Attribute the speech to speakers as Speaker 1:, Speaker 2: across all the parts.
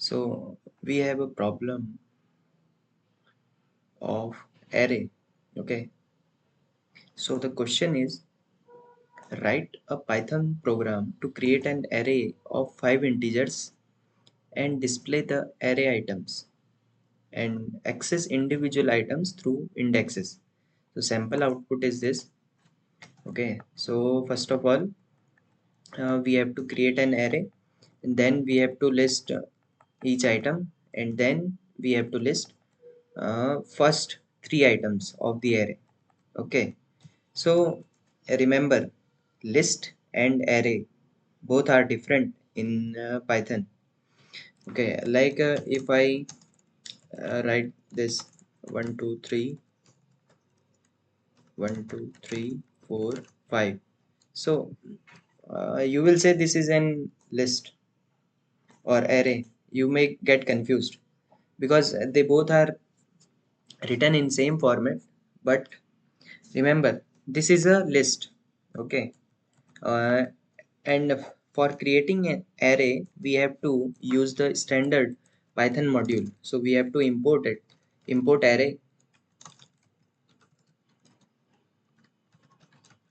Speaker 1: So we have a problem of array. Okay, so the question is, write a Python program to create an array of 5 integers and display the array items and access individual items through indexes. So sample output is this. Okay, so first of all, we have to create an array, and then we have to list each item, and then we have to list first 3 items of the array. Okay, so remember, list and array both are different in Python. Okay, like if I write this 1 2 3 1 2 3 4 5, so you will say this is an list or array. You may get confused because they both are written in same format, but remember, this is a list. Okay, uh, and for creating an array we have to use the standard Python module. So we have to import array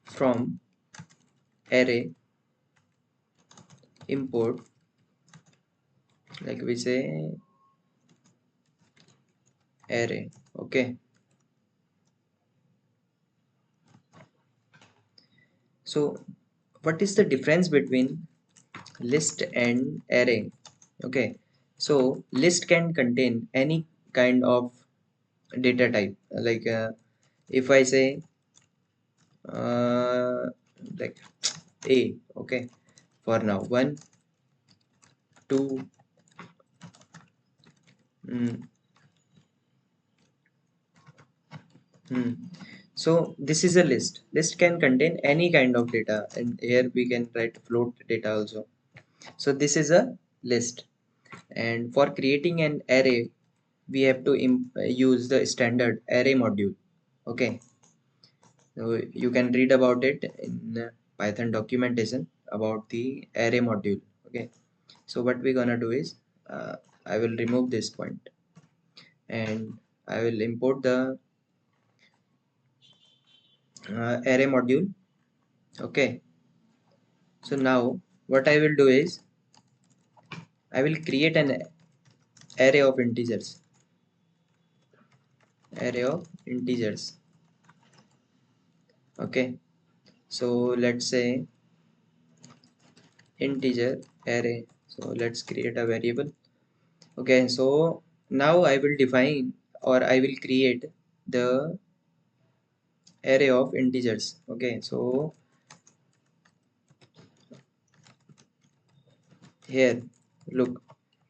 Speaker 1: from array import, like we say array. Okay, so what is the difference between list and array? Okay, so list can contain any kind of data type, like if I say uh, like a. Okay, for now 1 2 mm, mm. So this is a list can contain any kind of data, and here we can write float data also. So this is a list, and for creating an array we have to use the standard array module. Okay, so you can read about it in Python documentation about the array module. Okay, so what we're gonna do is, I will remove this point and I will import the array module. Okay, so now what I will do is I will create an array of integers. Array of integers. Okay, so let's say integer array. So let's create a variable. Okay, so now I will define, or I will create the array of integers. Okay, so here look,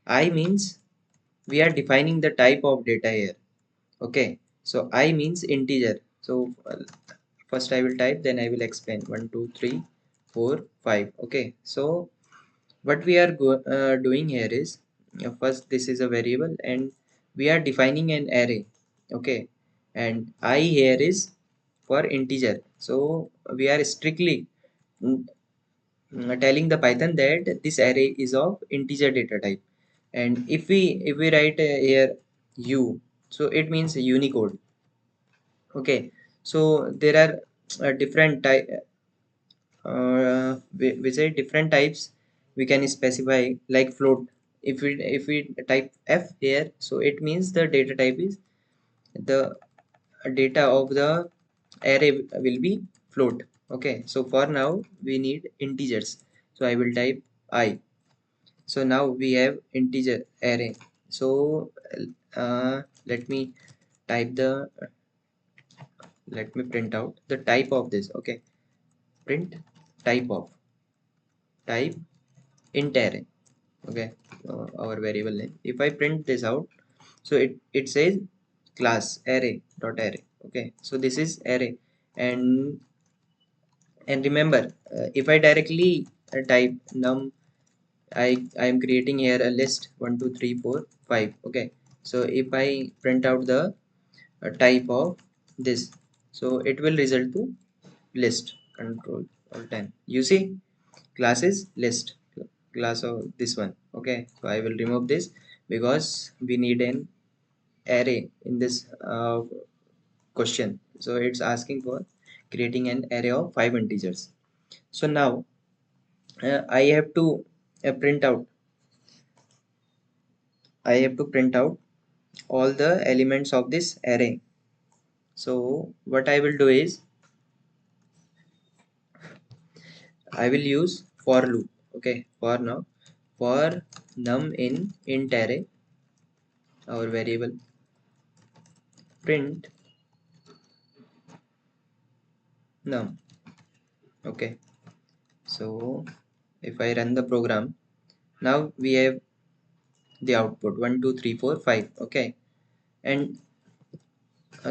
Speaker 1: I means we are defining the type of data here. Okay, so I means integer. So first I will type, then I will explain. 1 2 3 4 5. Okay, so what we are doing here is, first this is a variable and we are defining an array. Okay, and I here is for integer. So we are strictly mm, telling the Python that this array is of integer data type. And if we write here u, so it means Unicode. Okay, so there are different type, we say different types we can specify, like float. If we type f here, so it means the data type is, the data of the array will be float. Okay, so for now we need integers, so I will type I. So now we have integer array. So let me type the, let me print out the type of this. Okay, print type of, type int array. Okay, our variable name. If I print this out, so it says class array dot array. Okay, so this is array. And and remember, if I directly type num, I am creating here a list 1 2 3 4 5. Okay, so if I print out the type of this, so it will result to list. Control Alt 10, you see, class is list, class of this one. Okay, so I will remove this, because we need an array in this question. So it's asking for creating an array of 5 integers. So now I have to print out. I have to print out all the elements of this array. So what I will do is I will use for loop. Okay, for now, for num in int array, our variable, print num. Okay, so if I run the program, now we have the output 1 2 3 4 5. Okay, and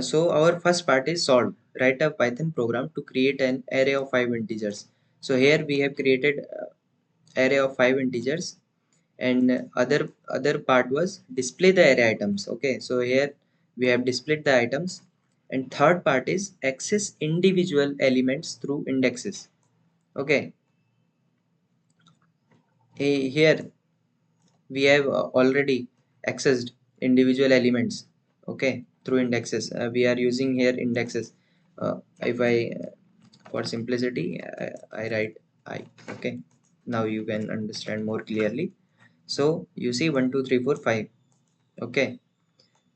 Speaker 1: so our first part is solved. Write a Python program to create an array of 5 integers. So here we have created array of 5 integers, and other part was display the array items. Okay, so here we have displayed the items, and third part is access individual elements through indexes. Okay, here we have already accessed individual elements, okay, through indexes. We are using here indexes. If I for simplicity I write I. Okay, now you can understand more clearly. So you see 1 2 3 4 5. Okay,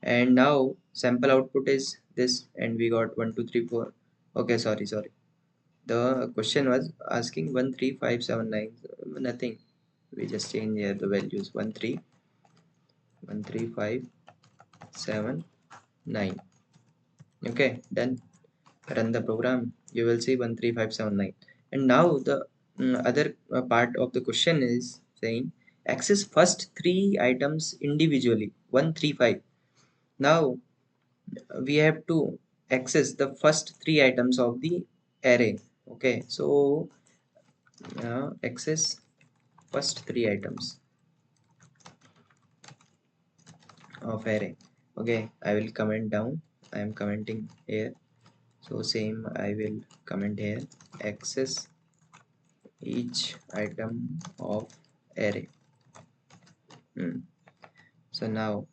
Speaker 1: and now sample output is this, and we got 1 2 3 4. Okay, sorry, the question was asking 1 3 5 7 9. Nothing, we just change here the values 1 3 1 3 5 7 9. Okay, done. Run the program, you will see 1 3 5 7 9. And now the other part of the question is saying access first three items individually, 1 3 5. Now we have to access the first three items of the array. Okay, so access first three items of array. Okay, I will comment down. I am commenting here, so same I will comment here, access each item of array. So now,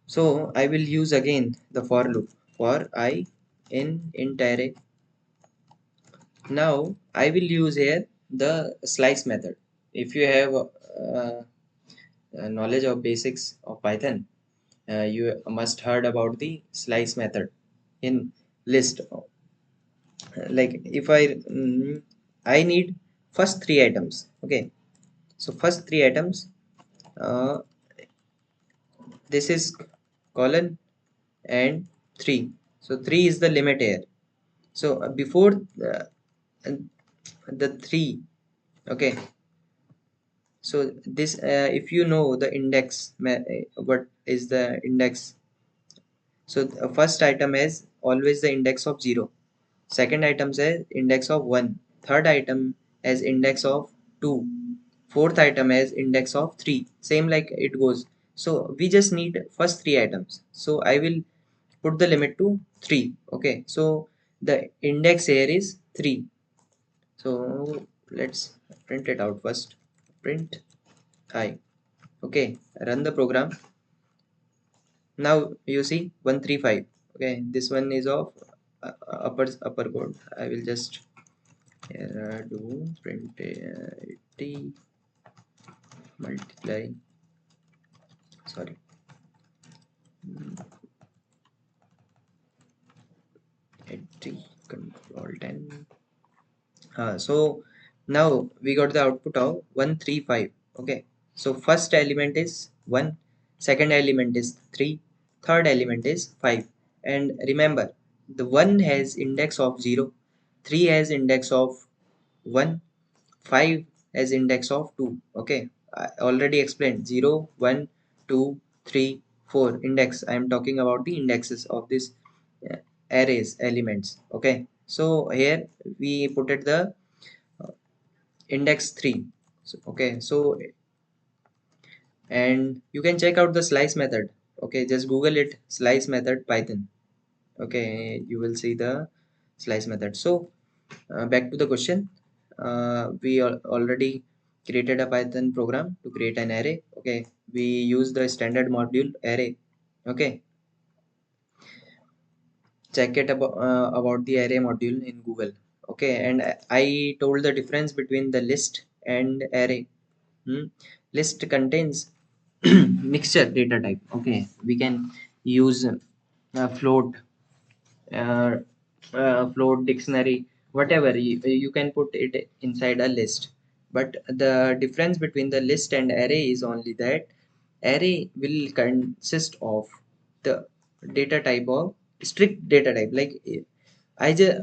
Speaker 1: so I will use again the for loop for I in int array. Now I will use here the slice method. If you have knowledge of basics of Python, you must heard about the slice method in list. Like if I need first three items. Okay, so first three items, uh, this is colon and 3. So 3 is the limit here. So before the 3. Okay, so this if you know the index, what is the index? So the first item is always the index of 0, second item says index of 1, third item as index of 2, fourth item as index of 3, same like it goes. So we just need first three items, so I will put the limit to 3. Okay, so the index here is 3. So let's print it out first. Print I. Okay, run the program. Now you see 135. Okay, this one is of upper code. I will just do print t multiply, sorry, 80 control 10. So now we got the output of 135. Okay, so first element is 1, second element is 3, third element is 5. And remember, the 1 has index of 0, 3 has index of 1, 5 as index of 2. Okay, I already explained 0 1 2 3 4 index. I am talking about the indexes of this uh, arrays elements. Okay, so here we put it the index 3. So, okay, so and you can check out the slice method. Okay, just google it, slice method Python. Okay, you will see the slice method. So back to the question, we already created a Python program to create an array. Okay, we use the standard module array. Okay, check it about the array module in Google. Okay, and I told the difference between the list and array. List contains mixture data type. Okay, we can use float, uh, float, dictionary, whatever you can put it inside a list. But the difference between the list and array is only that array will consist of the data type of strict data type. Like I just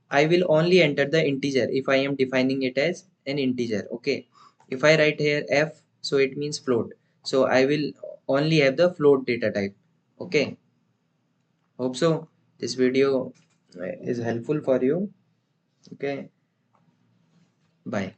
Speaker 1: I will only enter the integer if I am defining it as an integer. Okay, if I write here f, so it means float, so I will only have the float data type. Okay, hope so this video is helpful for you. Okay, bye.